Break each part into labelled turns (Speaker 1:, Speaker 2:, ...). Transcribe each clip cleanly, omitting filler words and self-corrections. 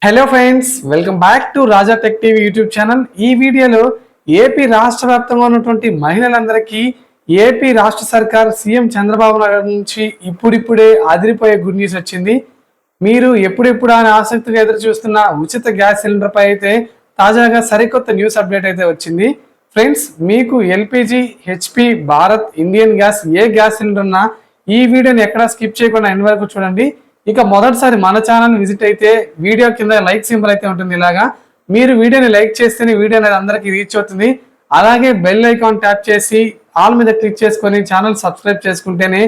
Speaker 1: Hello friends, welcome back to Raja tech TV YouTube channel. ఈ వీడియోలో AP రాష్ట్ర వ్యాప్తంగా ఉన్నటువంటి మహిళలందరికీ ఏపీ రాష్ట్ర సర్కార్ సీఎం చంద్రబాబు నాయుడు నుంచి ఇప్పుడిప్పుడే అదిరిపోయే గుడ్ న్యూస్ వచ్చింది. మీరు ఎప్పుడెప్పుడు అని ఆసక్తిగా ఎదురు చూస్తున్న ఉచిత గ్యాస్ సిలిండర్ పై అయితే తాజాగా సరికొత్త న్యూస్ అప్డేట్ అయితే వచ్చింది. ఫ్రెండ్స్, మీకు LPG, HP, Bharat, Indian gas ఏ గ్యాస్ సిలిండర్ ఉన్నా ఈ వీడియోని ఎక్కడా స్కిప్ చేయకుండా ఎండ్ వరకు చూడండి. ఇక మొదటిసారి మన ఛానల్ విజిట్ అయితే వీడియో కింద లైక్ సింబల్ అయితే ఉంటుంది. ఇలాగా మీరు వీడియోని లైక్ చేస్తేనే వీడియో అనేది అందరికీ రీచ్ అవుతుంది. అలాగే బెల్ ఐకాన్ ట్యాప్ చేసి ఆల్ మీద క్లిక్ చేసుకొని ఛానల్ సబ్స్క్రైబ్ చేసుకుంటేనే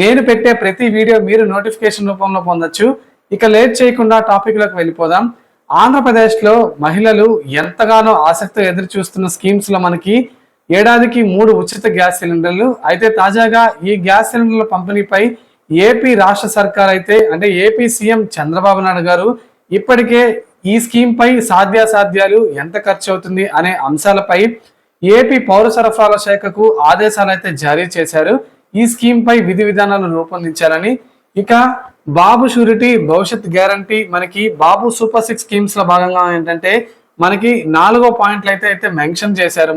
Speaker 1: నేను పెట్టే ప్రతి వీడియో మీరు నోటిఫికేషన్ రూపంలో పొందొచ్చు. ఇక లేట్ చేయకుండా టాపిక్ లోకి వెళ్ళిపోదాం. ఆంధ్రప్రదేశ్లో మహిళలు ఎంతగానో ఆసక్తిగా ఎదురు చూస్తున్న స్కీమ్స్ లో మనకి ఏడాదికి 3 ఉచిత గ్యాస్ సిలిండర్లు అయితే తాజాగా ఈ గ్యాస్ సిలిండర్ల పంపిణీపై ఏపీ రాష్ట్ర సర్కార్ అయితే అంటే ఏపీ సీఎం చంద్రబాబు నాయుడు గారు ఇప్పటికే ఈ స్కీమ్ పై సాధ్యాసాధ్యాలు ఎంత ఖర్చు అవుతుంది అనే అంశాలపై ఏపీ పౌర సరఫరాల శాఖకు ఆదేశాలు అయితే జారీ చేశారు. ఈ స్కీమ్ పై విధి విధానాలు రూపొందించాలని, ఇక బాబు షూరిటీ భవిష్యత్ గ్యారంటీ మనకి బాబు సూపర్ 6 స్కీమ్స్ లో భాగంగా ఏంటంటే మనకి 4వ పాయింట్లు అయితే మెన్షన్ చేశారు.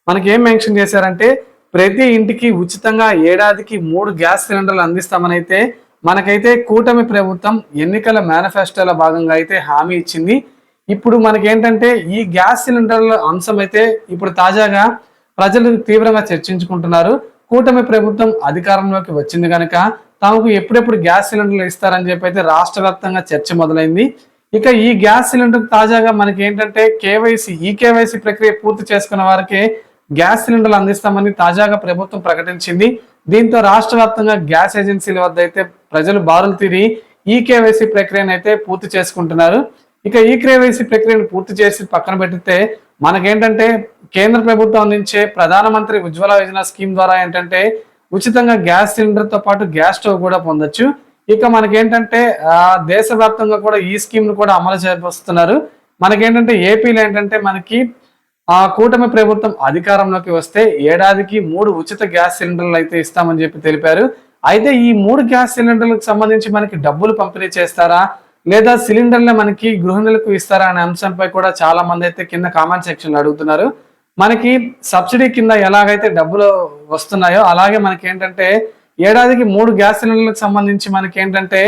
Speaker 1: మనకి ఏం మెన్షన్ చేశారంటే ప్రతి ఇంటికి ఉచితంగా ఏడాదికి 3 గ్యాస్ సిలిండర్లు అందిస్తామని అయితే మనకైతే కూటమి ప్రభుత్వం ఎన్నికల మేనిఫెస్టోలో భాగంగా అయితే హామీ ఇచ్చింది. ఇప్పుడు మనకేంటంటే ఈ గ్యాస్ సిలిండర్ల అంశం అయితే ఇప్పుడు తాజాగా ప్రజలు తీవ్రంగా చర్చించుకుంటున్నారు. కూటమి ప్రభుత్వం అధికారంలోకి వచ్చింది కనుక తమకు ఎప్పుడెప్పుడు గ్యాస్ సిలిండర్లు ఇస్తారని చెప్పి అయితే రాష్ట్ర వ్యాప్తంగా చర్చ మొదలైంది. ఇక ఈ గ్యాస్ సిలిండర్ తాజాగా మనకి ఏంటంటే కేవైసీ ప్రక్రియ పూర్తి చేసుకున్న వారికి గ్యాస్ సిలిండర్లు అందిస్తామని తాజాగా ప్రభుత్వం ప్రకటించింది. దీంతో రాష్ట్ర వ్యాప్తంగా గ్యాస్ ఏజెన్సీల వద్ద అయితే ప్రజలు బారులు తీరి ఈ కేవైసీ ప్రక్రియను అయితే పూర్తి చేసుకుంటున్నారు. ఇక ఈ కేవైసీ ప్రక్రియను పూర్తి చేసి పక్కన పెడితే మనకేంటంటే కేంద్ర ప్రభుత్వం అందించే ప్రధానమంత్రి ఉజ్వల యోజన స్కీమ్ ద్వారా ఏంటంటే ఉచితంగా గ్యాస్ సిలిండర్ తో పాటు గ్యాస్ స్టవ్ కూడా పొందొచ్చు. ఇక మనకేంటంటే దేశవ్యాప్తంగా కూడా ఈ స్కీమ్ ను కూడా అమలు చేస్తున్నారు. మనకేంటంటే ఏపీలో ఏంటంటే మనకి కూటమి ప్రభుత్వం అధికారంలోకి వస్తే ఏడాదికి 3 ఉచిత గ్యాస్ సిలిండర్లు అయితే ఇస్తామని చెప్పి తెలిపారు. అయితే ఈ 3 గ్యాస్ సిలిండర్లకు సంబంధించి మనకి డబ్బులు పంపిణీ చేస్తారా లేదా సిలిండర్లే మనకి గృహిణులకు ఇస్తారా అనే అంశంపై కూడా చాలా మంది అయితే కింద కామెంట్ సెక్షన్ లో అడుగుతున్నారు. మనకి సబ్సిడీ కింద ఎలాగైతే డబ్బులు వస్తున్నాయో అలాగే మనకి ఏంటంటే ఏడాదికి 3 గ్యాస్ సిలిండర్లకు సంబంధించి మనకి ఏంటంటే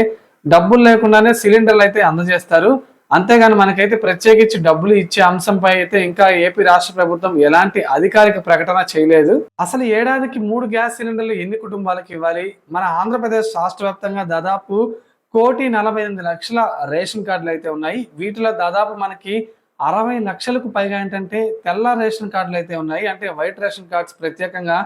Speaker 1: డబ్బులు లేకుండానే సిలిండర్లు అయితే అందజేస్తారు. అంతేగాని మనకైతే ప్రత్యేకించి డబ్బులు ఇచ్చే అంశంపై అయితే ఇంకా ఏపీ రాష్ట్ర ప్రభుత్వం ఎలాంటి అధికారిక ప్రకటన చేయలేదు. అసలు ఏడాదికి 3 గ్యాస్ సిలిండర్లు ఎన్ని కుటుంబాలకు ఇవ్వాలి? మన ఆంధ్రప్రదేశ్ రాష్ట్ర వ్యాప్తంగా దాదాపు 1,48,00,000 రేషన్ కార్డులు అయితే ఉన్నాయి. వీటిలో దాదాపు మనకి 60 లక్షలకు పైగా ఏంటంటే తెల్ల రేషన్ కార్డులు అయితే ఉన్నాయి. అంటే వైట్ రేషన్ కార్డ్స్ ప్రత్యేకంగా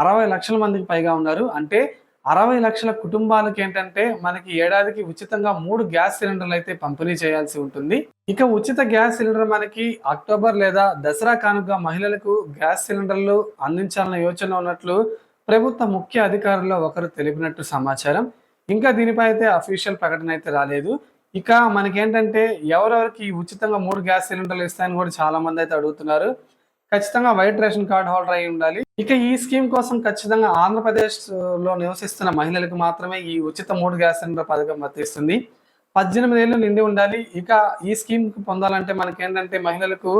Speaker 1: 60 లక్షల మందికి పైగా ఉన్నారు. అంటే 60 లక్షల కుటుంబాలకు ఏంటంటే మనకి ఏడాదికి ఉచితంగా 3 గ్యాస్ సిలిండర్లు అయితే పంపిణీ చేయాల్సి ఉంటుంది. ఇక ఉచిత గ్యాస్ సిలిండర్ మనకి అక్టోబర్ లేదా దసరా కానుక మహిళలకు గ్యాస్ సిలిండర్లు అందించాలన్న యోచన ఉన్నట్లు ప్రభుత్వ ముఖ్య అధికారుల్లో ఒకరు తెలిపినట్టు సమాచారం. ఇంకా దీనిపై అయితే అఫీషియల్ ప్రకటన అయితే రాలేదు. ఇక మనకేంటంటే ఎవరెవరికి ఉచితంగా 3 గ్యాస్ సిలిండర్లు ఇస్తాయని కూడా చాలా మంది అయితే అడుగుతున్నారు. ఖచ్చితంగా వైట్ రేషన్ కార్డ్ హోల్డర్ అయి ఉండాలి. ఇక ఈ స్కీమ్ కోసం ఖచ్చితంగా ఆంధ్రప్రదేశ్ లో నివసిస్తున్న మహిళలకు మాత్రమే ఈ ఉచిత 3 గ్యాస్ సిలిండర్ పథకం వర్తిస్తుంది. 18 ఏళ్ళు నిండి ఉండాలి. ఇక ఈ స్కీమ్ పొందాలంటే మనకి ఏంటంటే మహిళలకు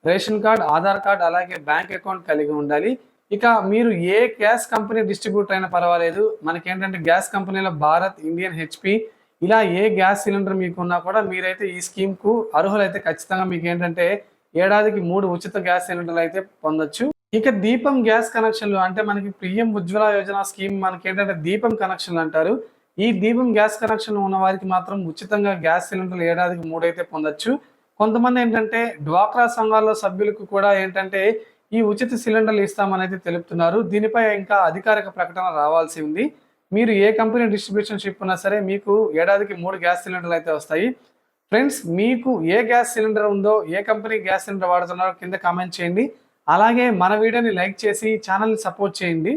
Speaker 1: రేషన్ కార్డ్, ఆధార్ కార్డ్ అలాగే బ్యాంక్ అకౌంట్ కలిగి ఉండాలి. ఇక మీరు ఏ గ్యాస్ కంపెనీ డిస్ట్రిబ్యూటర్ అయినా పర్వాలేదు. మనకేంటంటే గ్యాస్ కంపెనీలో భారత్, ఇండియన్, హెచ్పి ఇలా ఏ గ్యాస్ సిలిండర్ మీకున్నా కూడా మీరైతే ఈ స్కీమ్ కు అర్హులైతే ఖచ్చితంగా మీకు ఏంటంటే ఏడాదికి 3 ఉచిత గ్యాస్ సిలిండర్లు అయితే పొందొచ్చు. ఇక దీపం గ్యాస్ కనెక్షన్లు అంటే మనకి పిఎం ఉజ్వల యోజన స్కీమ్ మనకి ఏంటంటే దీపం కనెక్షన్లు అంటారు. ఈ దీపం గ్యాస్ కనెక్షన్ ఉన్న వారికి మాత్రం ఉచితంగా గ్యాస్ సిలిండర్లు ఏడాదికి 3 అయితే పొందొచ్చు. కొంతమంది ఏంటంటే డ్వాక్రా సంఘాల్లో సభ్యులకు కూడా ఏంటంటే ఈ ఉచిత సిలిండర్లు ఇస్తామని అయితే తెలుపుతున్నారు. దీనిపై ఇంకా అధికారిక ప్రకటన రావాల్సి ఉంది. మీరు ఏ కంపెనీ డిస్ట్రిబ్యూషన్ షిప్ ఉన్నా సరే మీకు ఏడాదికి 3 గ్యాస్ సిలిండర్లు అయితే వస్తాయి. ఫ్రెండ్స్, మీకు ఏ గ్యాస్ సిలిండర్ ఉందో, ఏ కంపెనీ గ్యాస్ సిలిండర్ వాడుతున్నారో కింద కామెంట్ చేయండి. అలాగే మన వీడియోని లైక్ చేసి ఛానల్ని సపోర్ట్ చేయండి.